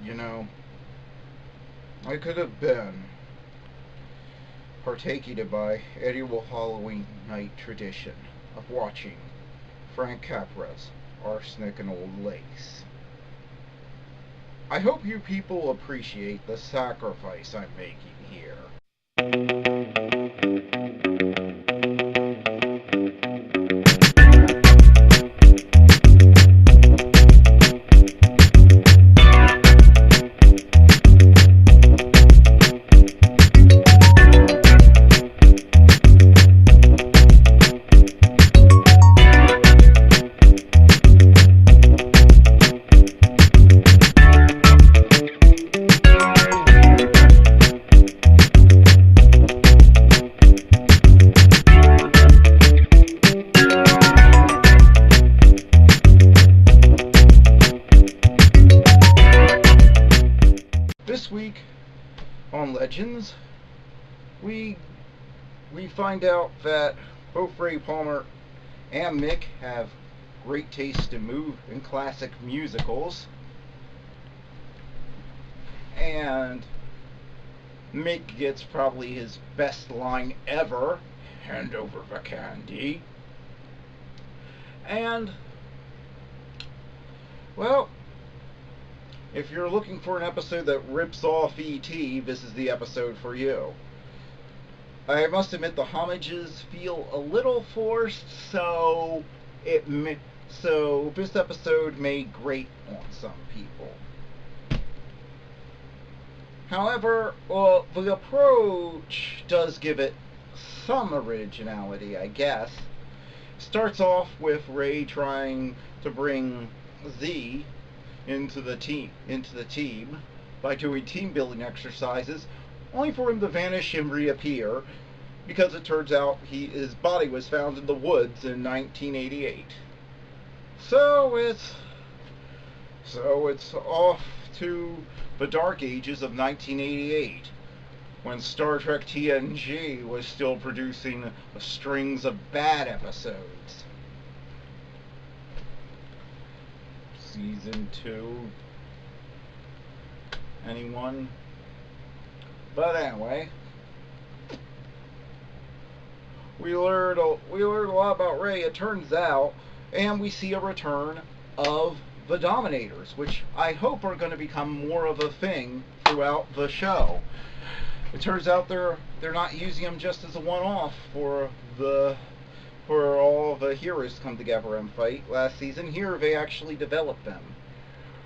You know, I could have been partaken by annual Halloween night tradition of watching Frank Capra's Arsenic and Old Lace. I hope you people appreciate the sacrifice I'm making here. This week on Legends, we find out that both Ray Palmer and Mick have great taste in classic musicals, and Mick gets probably his best line ever, "Hand over the candy." And, well, if you're looking for an episode that rips off E.T., this is the episode for you. I must admit the homages feel a little forced, so this episode may grate on some people. However, the approach does give it some originality, I guess. Starts off with Ray trying to bring Z into the team by doing team building exercises, only for him to vanish and reappear because it turns out his body was found in the woods in 1988. So it's off to the dark ages of 1988, when Star Trek TNG was still producing strings of bad episodes. Season 2. Anyone? But anyway, we learned a lot about Ray, it turns out, and we see a return of the Dominators, which I hope are going to become more of a thing throughout the show. It turns out they're not using them just as a one-off for all the heroes to come together and fight last season. Here they actually develop them.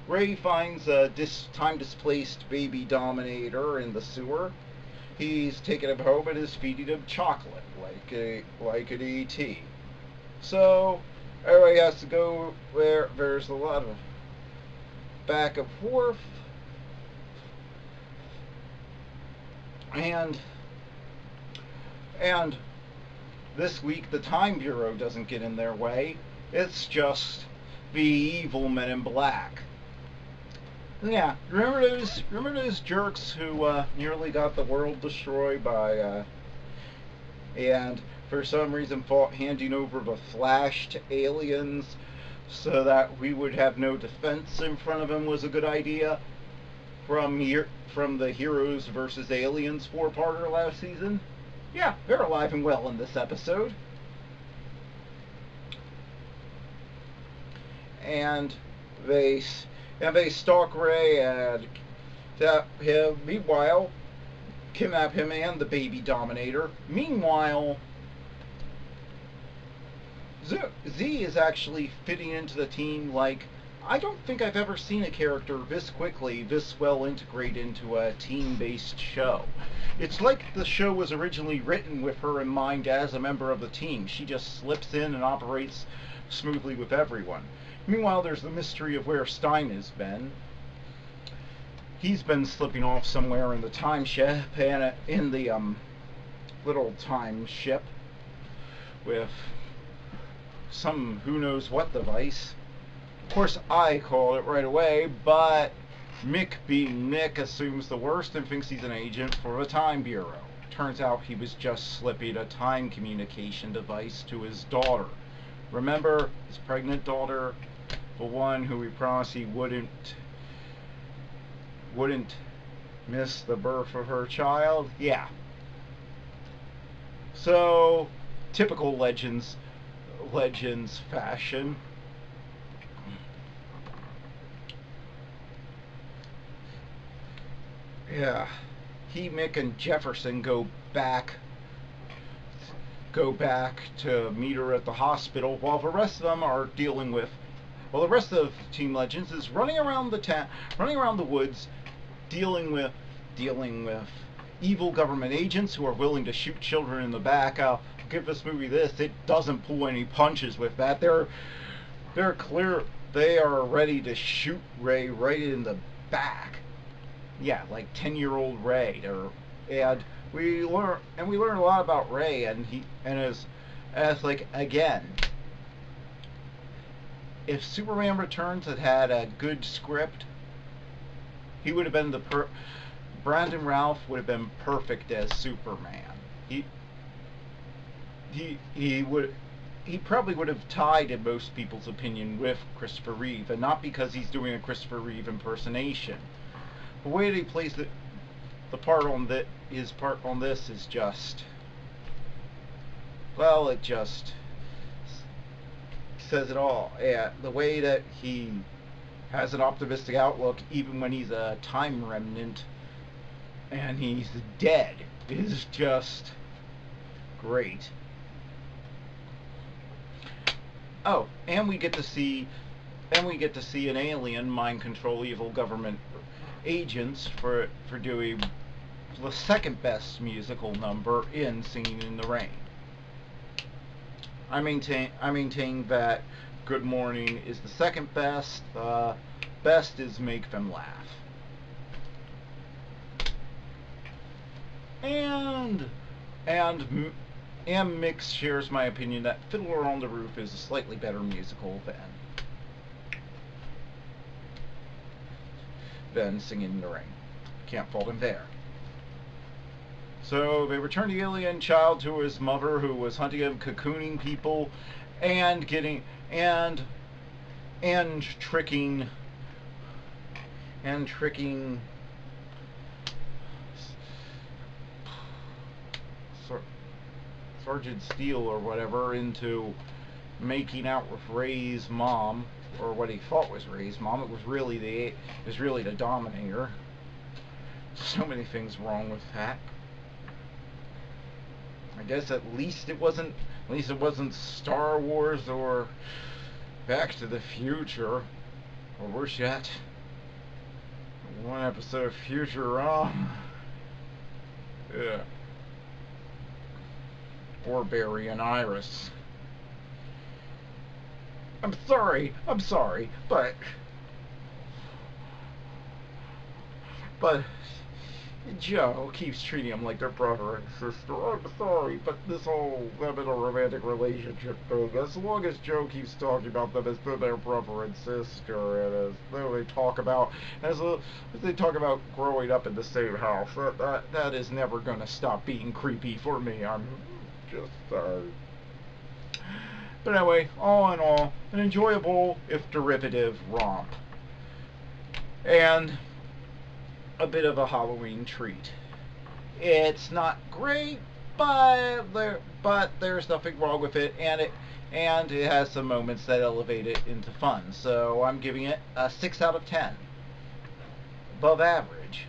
Ray finds a time-displaced baby Dominator in the sewer. He's taken him home and is feeding him chocolate, like an E.T. So everybody has to go where there's a lot of back and forth. And this week the Time Bureau doesn't get in their way. It's just the evil men in black. Yeah, remember those jerks who nearly got the world destroyed by and for some reason thought handing over the Flash to aliens so that we would have no defense in front of them was a good idea from the Heroes versus Aliens 4-parter last season? Yeah, they're alive and well in this episode. And they stalk Ray and tap him. Meanwhile, kidnap him and the baby Dominator. Meanwhile, Z is actually fitting into the team like I don't think I've ever seen a character this quickly, this well integrate into a team-based show. It's like the show was originally written with her in mind as a member of the team. She just slips in and operates smoothly with everyone. Meanwhile, there's the mystery of where Stein has been. He's been slipping off somewhere in the time ship, and in the little time ship with some who knows what device. Of course, I call it right away, but Mick, being Mick, assumes the worst and thinks he's an agent for the Time Bureau. Turns out he was just slipping a time communication device to his daughter. Remember, his pregnant daughter, the one who he promised he wouldn't wouldn't miss the birth of her child. Yeah. So, typical Legends fashion. Yeah. He, Mick, and Jefferson go back to meet her at the hospital, while the rest of them are dealing with. Well, the rest of Team Legends is running around the woods, dealing with evil government agents who are willing to shoot children in the back. I'll give this movie this: it doesn't pull any punches with that. They're clear. They are ready to shoot Ray right in the back. Yeah, like 10-year-old Ray. And we learn a lot about Ray, and as like, again, if Superman Returns had a good script, he would have been Brandon Routh would have been perfect as Superman. He probably would have tied, in most people's opinion, with Christopher Reeve, and not because he's doing a Christopher Reeve impersonation. The way that he plays the part on his part on this is just, well, it just says it all. Yeah, the way that he has an optimistic outlook even when he's a time remnant and he's dead is just great. Oh, and we get to see an alien mind control evil government agents for doing the second best musical number in Singing in the Rain. I maintain that Good Morning is the second best. Best is Make Them Laugh. And Mix shares my opinion that Fiddler on the Roof is a slightly better musical than Singing in the Rain. Can't fault him there. So they return the alien child to his mother, who was hunting him, cocooning people, and tricking Sergeant Steele or whatever into making out with Ray's mom, or what he thought was Ray's mom. It was really the Dominator. So many things wrong with that. I guess at least it wasn't Star Wars or Back to the Future, or worse yet, one episode of Futurama. Yeah. Or Barry and Iris. I'm sorry, but Joe keeps treating them like their brother and sister. I'm sorry, but this whole them in a romantic relationship thing, as long as Joe keeps talking about them as their brother and sister, and as they talk about growing up in the same house, that is never going to stop being creepy for me. I'm just sorry. But anyway, all in all, an enjoyable, if derivative, romp. And a bit of a Halloween treat. It's not great, but there's nothing wrong with it, and it has some moments that elevate it into fun. So I'm giving it a 6 out of 10. Above average.